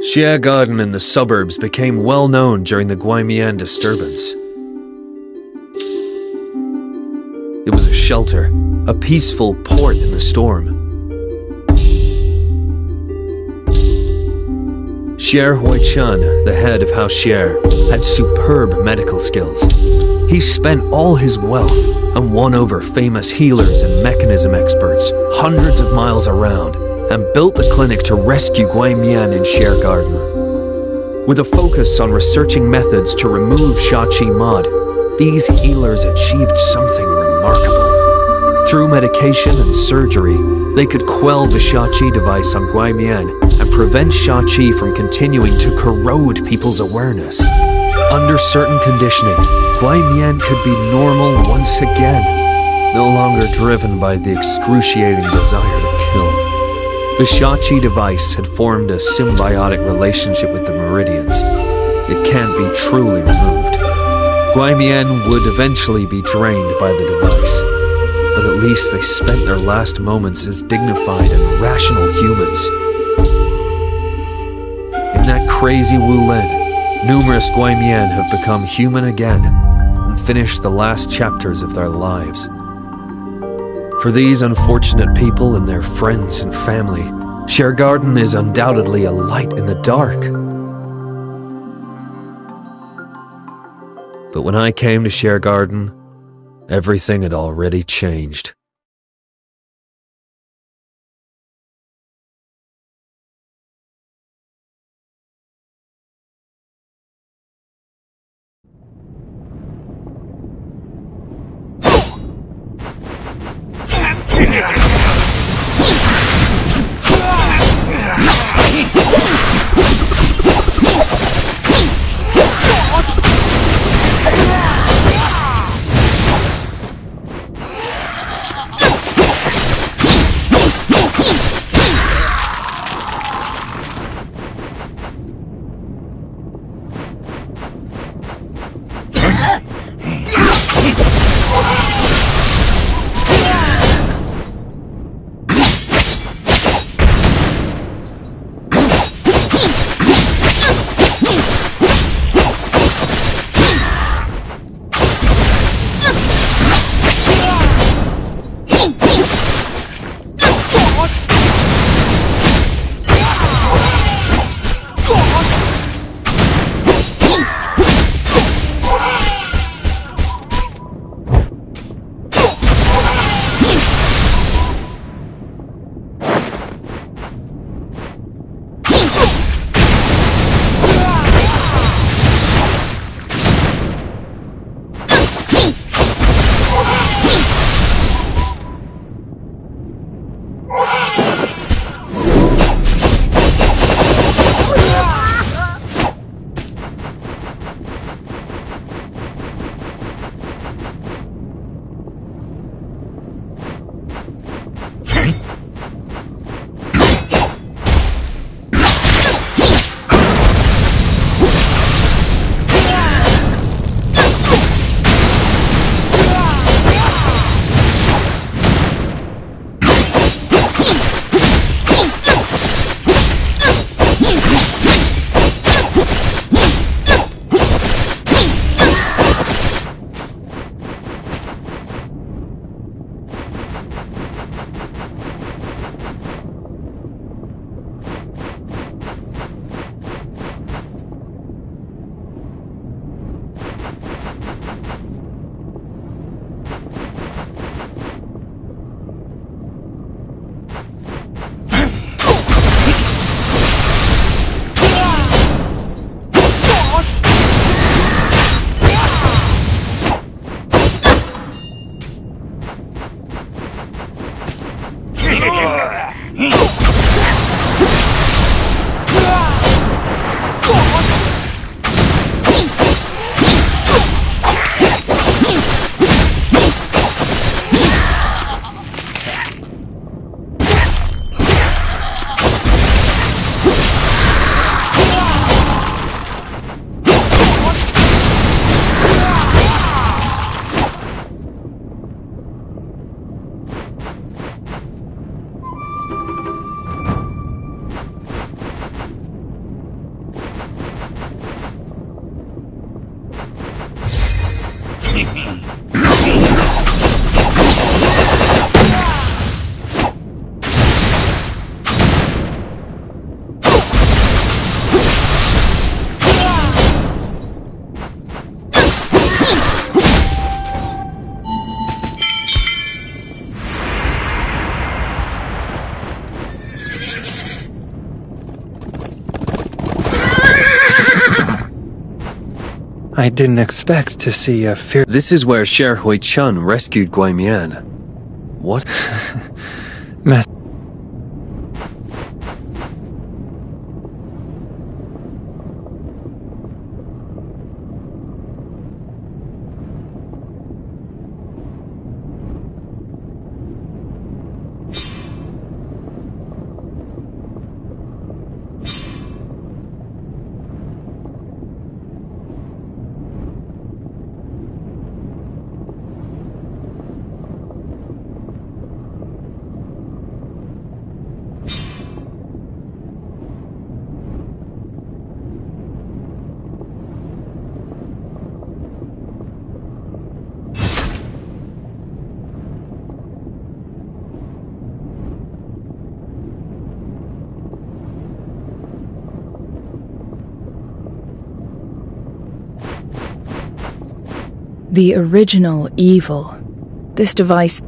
Xie Garden in the suburbs became well known during the Guimian disturbance. It was a shelter, a peaceful port in the storm. Xie Huichun, the head of House Xie, had superb medical skills. He spent all his wealth and won over famous healers and mechanism experts hundreds of miles around and built the clinic to rescue Guimian in Xie Garden. With a focus on researching methods to remove Shachi Mod, these healers achieved something remarkable. Through medication and surgery, they could quell the Shachi device on Guimian and prevent Shachi from continuing to corrode people's awareness. Under certain conditioning, Guimian could be normal once again, no longer driven by the excruciating desire to kill. The Shachi device had formed a symbiotic relationship with the meridians. It can't be truly removed. Guimian would eventually be drained by the device, but at least they spent their last moments as dignified and rational humans. In that crazy Wulin, numerous Guimian have become human again and finished the last chapters of their lives. For these unfortunate people and their friends and family, Xie Garden is undoubtedly a light in the dark. But when I came to Xie Garden, everything had already changed. I didn't expect to see a fear. This is where Sher Hui Chun rescued Gui Mian. What? Mess. The original evil. This device...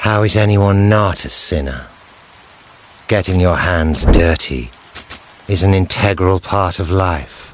How is anyone not a sinner? Getting your hands dirty is an integral part of life.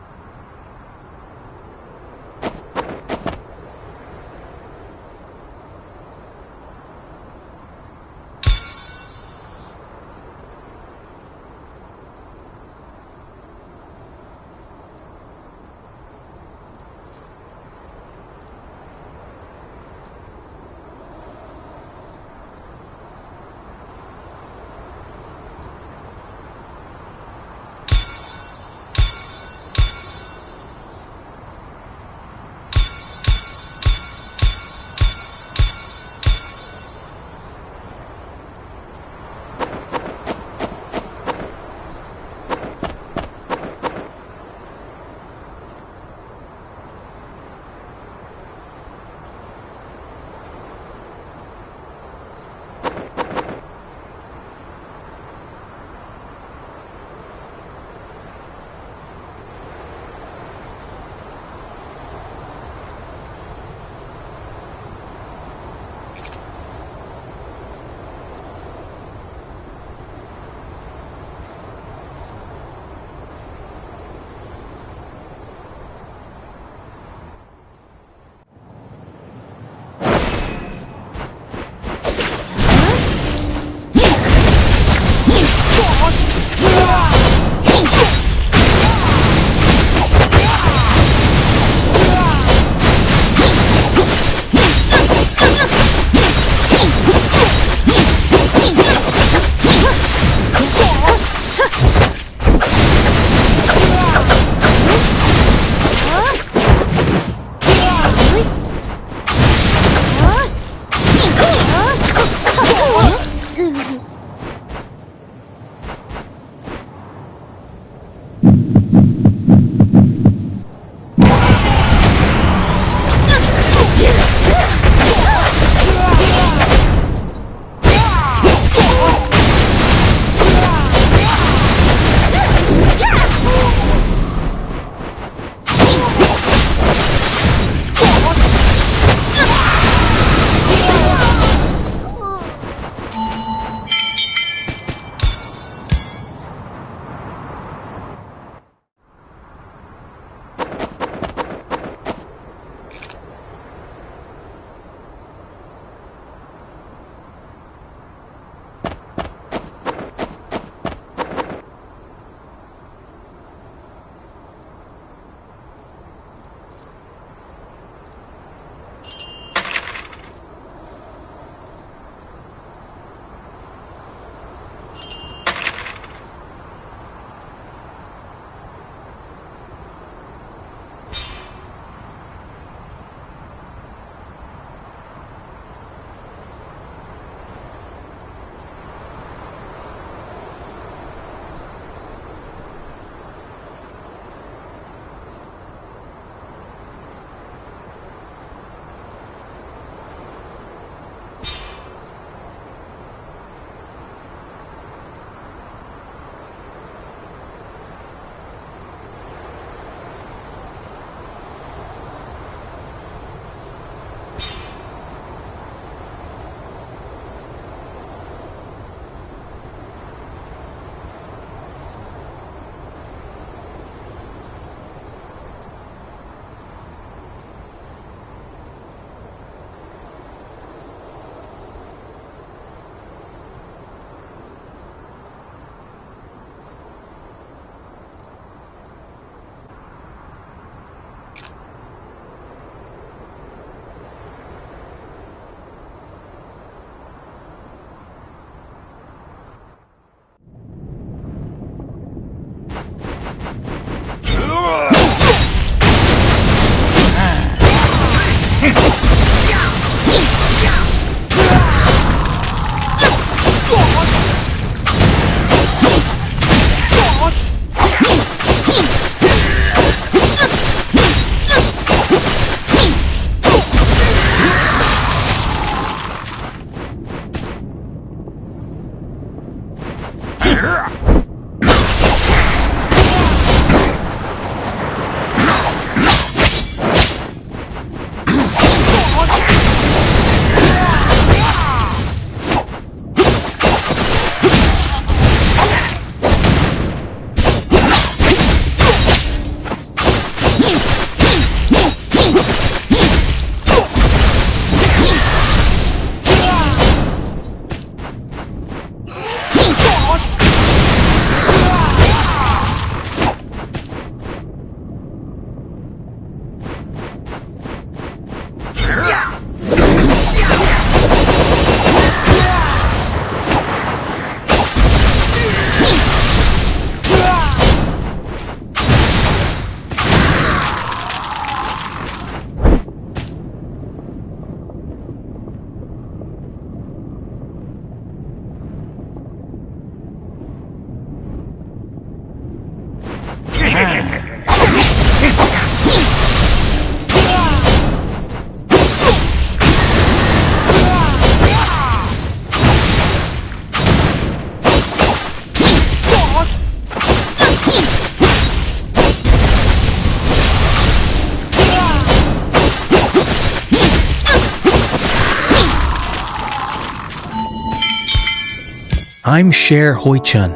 I'm Sher Hoichun,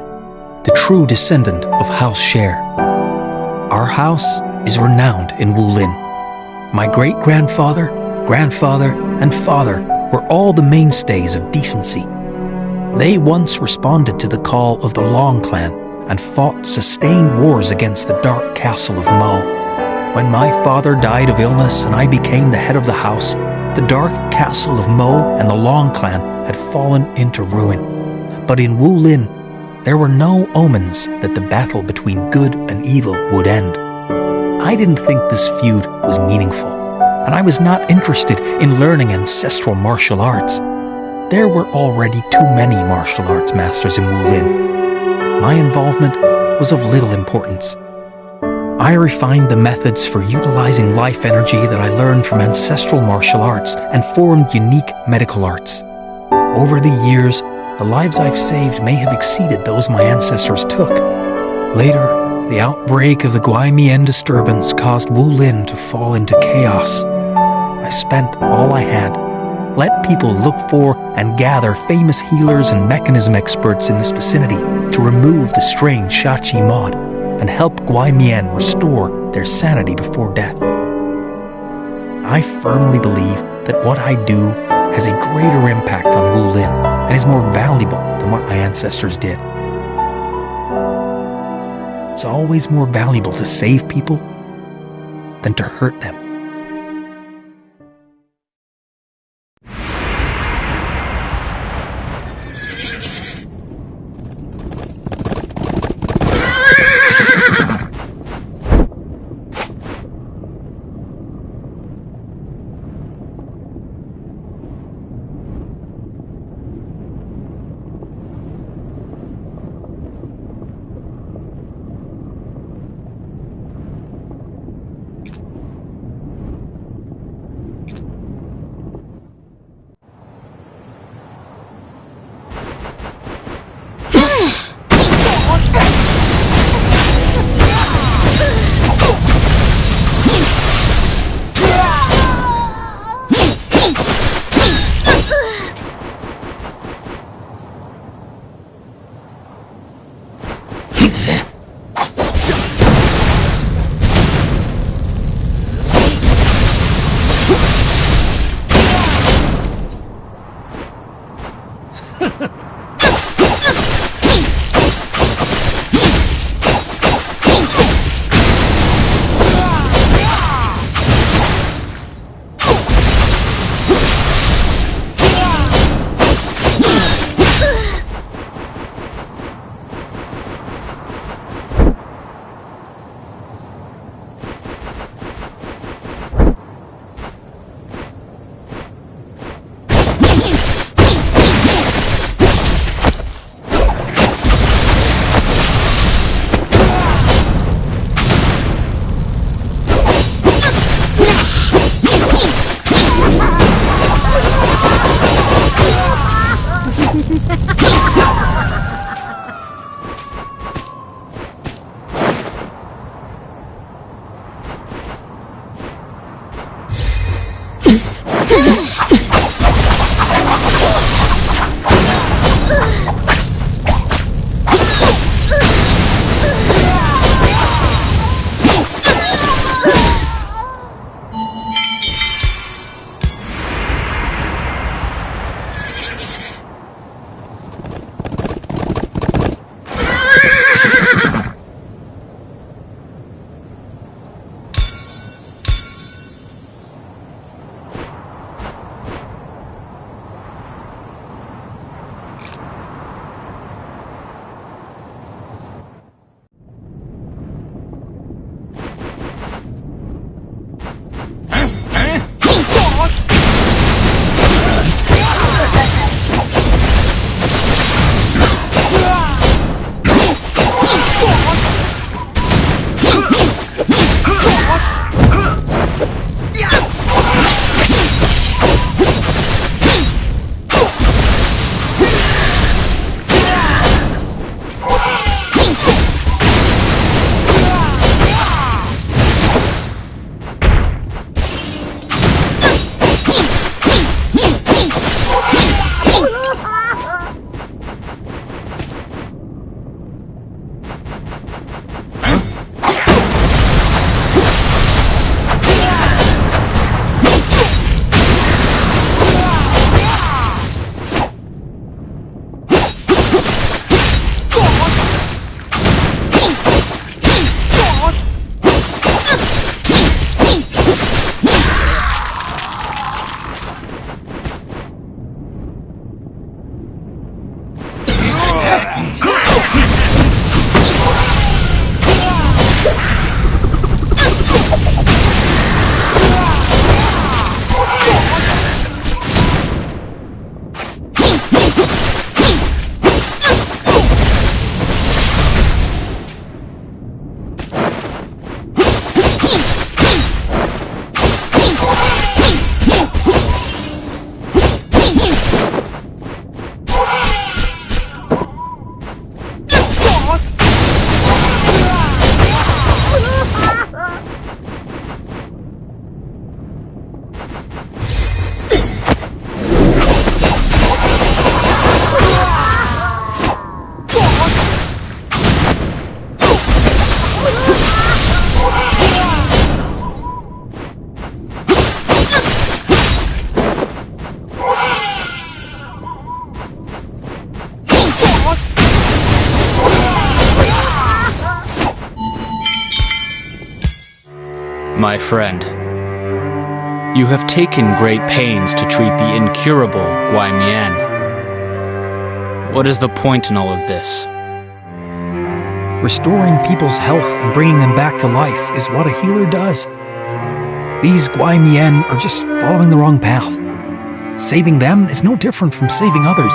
the true descendant of House Sher. Our house is renowned in Wulin. My great-grandfather, grandfather, and father were all the mainstays of decency. They once responded to the call of the Long Clan and fought sustained wars against the Dark Castle of Mo. When my father died of illness and I became the head of the house, the Dark Castle of Mo and the Long Clan had fallen into ruin. But in Wulin, there were no omens that the battle between good and evil would end. I didn't think this feud was meaningful, and I was not interested in learning ancestral martial arts. There were already too many martial arts masters in Wulin. My involvement was of little importance. I refined the methods for utilizing life energy that I learned from ancestral martial arts and formed unique medical arts. Over the years, the lives I've saved may have exceeded those my ancestors took. Later, the outbreak of the Guaimien disturbance caused Wulin to fall into chaos. I spent all I had. Let people look for and gather famous healers and mechanism experts in this vicinity to remove the strange Shachi mod and help Guaimien restore their sanity before death. I firmly believe that what I do has a greater impact on Wulin and is more valuable than what my ancestors did. It's always more valuable to save people than to hurt them. My friend, you have taken great pains to treat the incurable Guai Mian. What is the point in all of this? Restoring people's health and bringing them back to life is what a healer does. These Guai Mian are just following the wrong path. Saving them is no different from saving others.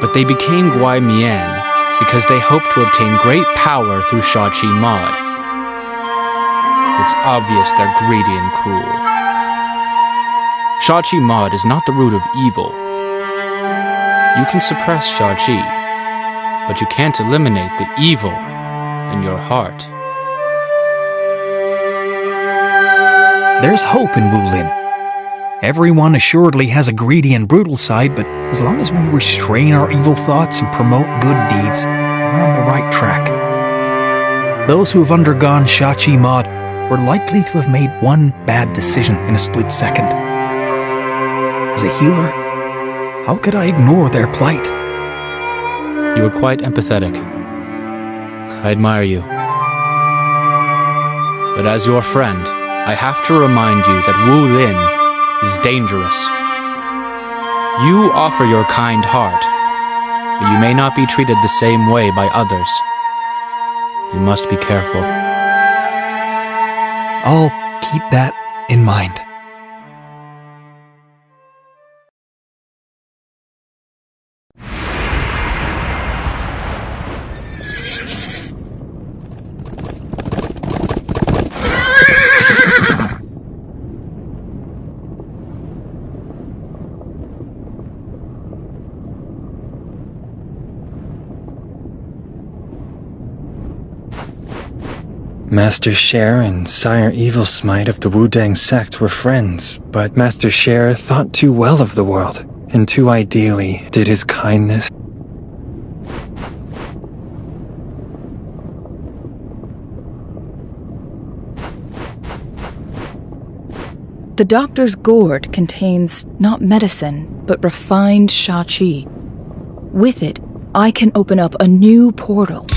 But they became Guai Mian because they hoped to obtain great power through Shao-Chi Mod. It's obvious they're greedy and cruel. Shao-Chi Mod is not the root of evil. You can suppress Shao-Chi, but you can't eliminate the evil in your heart. There's hope in Wulin. Everyone assuredly has a greedy and brutal side, but as long as we restrain our evil thoughts and promote good deeds, we're on the right track. Those who have undergone Shao-Chi Mod were likely to have made one bad decision in a split second. As a healer, how could I ignore their plight? You are quite empathetic. I admire you. But as your friend, I have to remind you that Wulin is dangerous. You offer your kind heart, but you may not be treated the same way by others. You must be careful. I'll keep that in mind. Master Share and Sire Evil Smite of the Wudang sect were friends, but Master Share thought too well of the world, and too ideally did his kindness. The doctor's gourd contains not medicine, but refined Shao-Chi. With it, I can open up a new portal.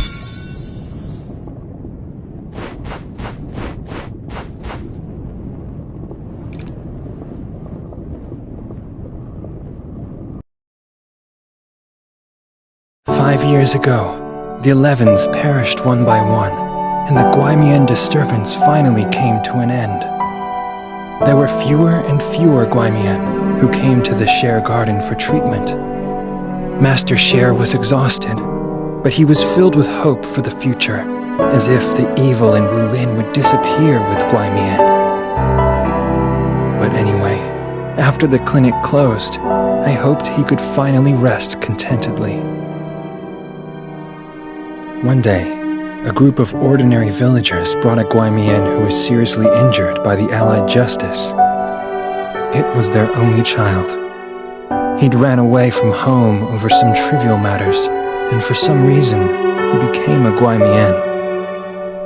"5 years ago, the 11s perished one by one, and the Guaimian disturbance finally came to an end. There were fewer and fewer Guaimian who came to the Share Garden for treatment. Master Share was exhausted, but he was filled with hope for the future, as if the evil in Wulin would disappear with Guaimian. But anyway, after the clinic closed, I hoped he could finally rest contentedly. One day, a group of ordinary villagers brought a Guaimian who was seriously injured by the Allied Justice. It was their only child. He'd ran away from home over some trivial matters, and for some reason, he became a Guaimian,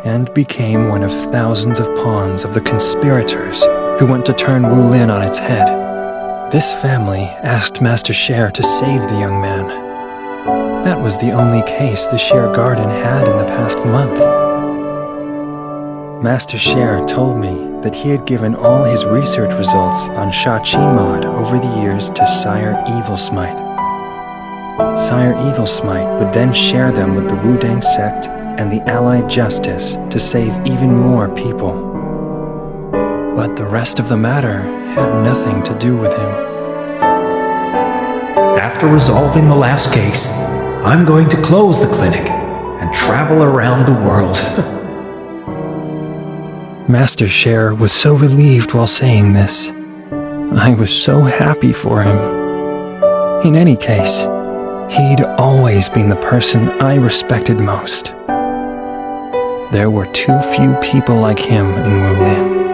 and became one of thousands of pawns of the conspirators who want to turn Wulin on its head. This family asked Master Share to save the young man. That was the only case the Share Garden had in the past month. Master Share told me that he had given all his research results on Shao-Chi Mod over the years to Sire Evil Smite. Sire Evil Smite would then share them with the Wudang sect and the Allied Justice to save even more people. But the rest of the matter had nothing to do with him. After resolving the last case, I'm going to close the clinic and travel around the world. Master Cher was so relieved while saying this. I was so happy for him. In any case, he'd always been the person I respected most. There were too few people like him in Wulin.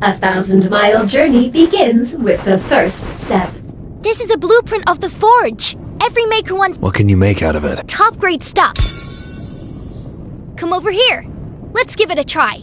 A 1,000-mile journey begins with the first step. This is a blueprint of the forge. Every maker wants What can you make out of it? top-grade stuff. Come over here. Let's give it a try.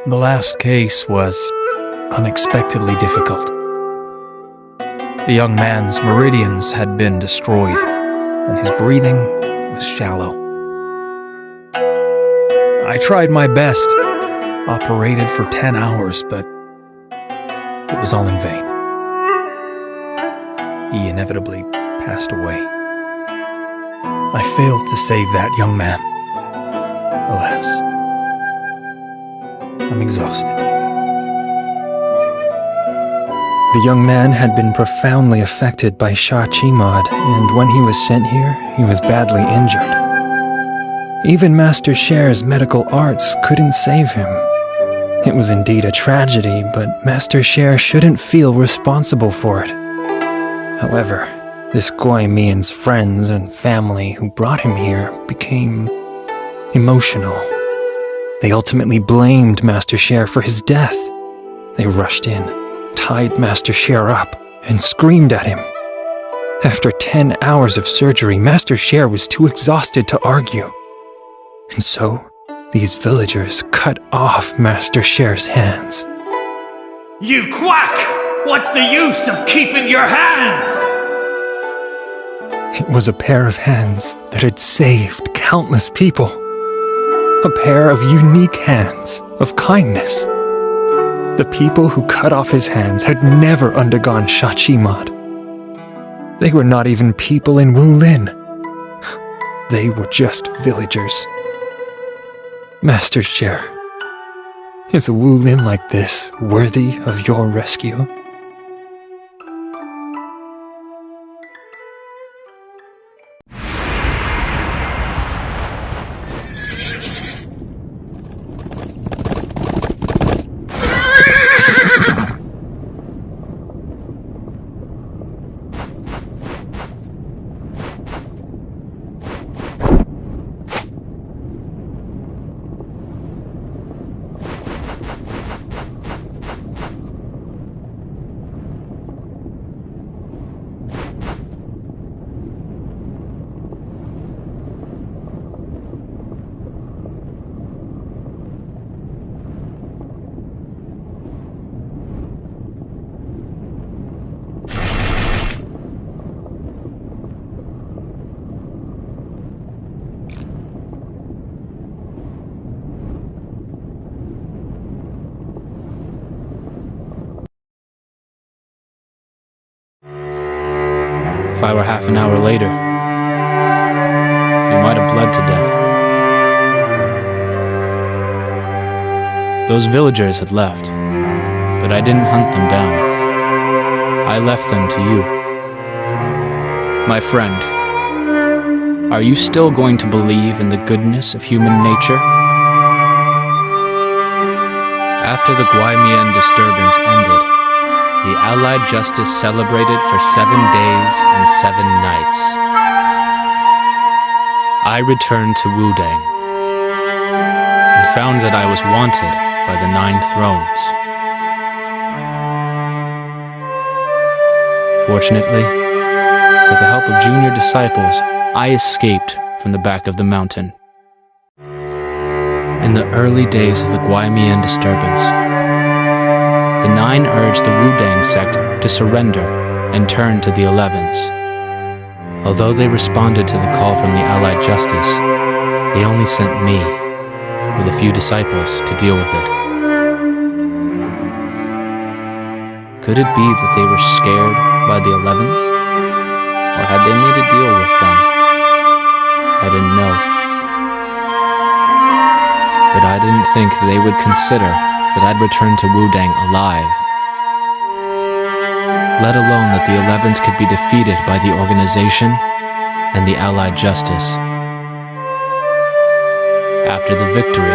The last case was unexpectedly difficult. The young man's meridians had been destroyed, and his breathing was shallow. I tried my best, operated for 10 hours, but it was all in vain. He inevitably passed away. I failed to save that young man. Alas. I'm exhausted. The young man had been profoundly affected by Shachimod, and when he was sent here, he was badly injured. Even Master Sher's medical arts couldn't save him. It was indeed a tragedy, but Master Sher shouldn't feel responsible for it. However, this Guaymian's friends and family who brought him here became emotional. They ultimately blamed Master Sher for his death. They rushed in, tied Master Sher up, and screamed at him. After 10 hours of surgery, Master Sher was too exhausted to argue. And so, these villagers cut off Master Sher's hands. You quack! What's the use of keeping your hands? It was a pair of hands that had saved countless people. A pair of unique hands of kindness. The people who cut off his hands had never undergone Shachimod. They were not even people in Wulin. They were just villagers. Master Sher, is a Wulin like this worthy of your rescue? If I were half an hour later, you might have bled to death. Those villagers had left, but I didn't hunt them down. I left them to you. My friend, are you still going to believe in the goodness of human nature? After the Guaymian disturbance ended, the Allied Justice celebrated for 7 days and 7 nights. I returned to Wudang and found that I was wanted by the 9 thrones. Fortunately, with the help of junior disciples, I escaped from the back of the mountain. In the early days of the Guaymian disturbance, the 9 urged the Wudang sect to surrender and turn to the 11s. Although they responded to the call from the Allied Justice, they only sent me, with a few disciples, to deal with it. Could it be that they were scared by the 11s? Or had they made a deal with them? I didn't know. But I didn't think they would consider that I'd return to Wudang alive. Let alone that the 11s could be defeated by the organization and the Allied justice. After the victory,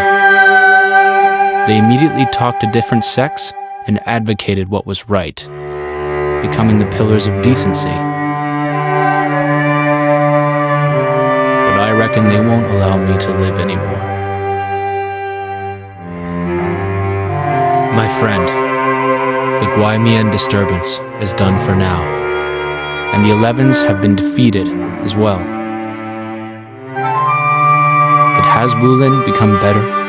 they immediately talked to different sects and advocated what was right, becoming the pillars of decency. But I reckon they won't allow me to live anymore. My friend, the Guaimian disturbance is done for now, and the 11s have been defeated as well. But has Wulin become better?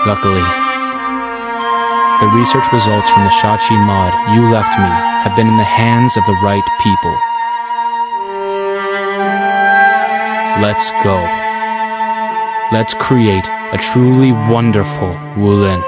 Luckily, the research results from the Shachi mod you left me have been in the hands of the right people. Let's go. Let's create a truly wonderful Wulin.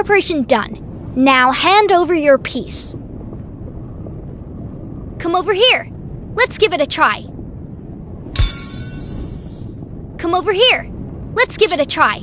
preparation done. Now hand over your piece. Come over here. Let's give it a try. Come over here. Let's give it a try.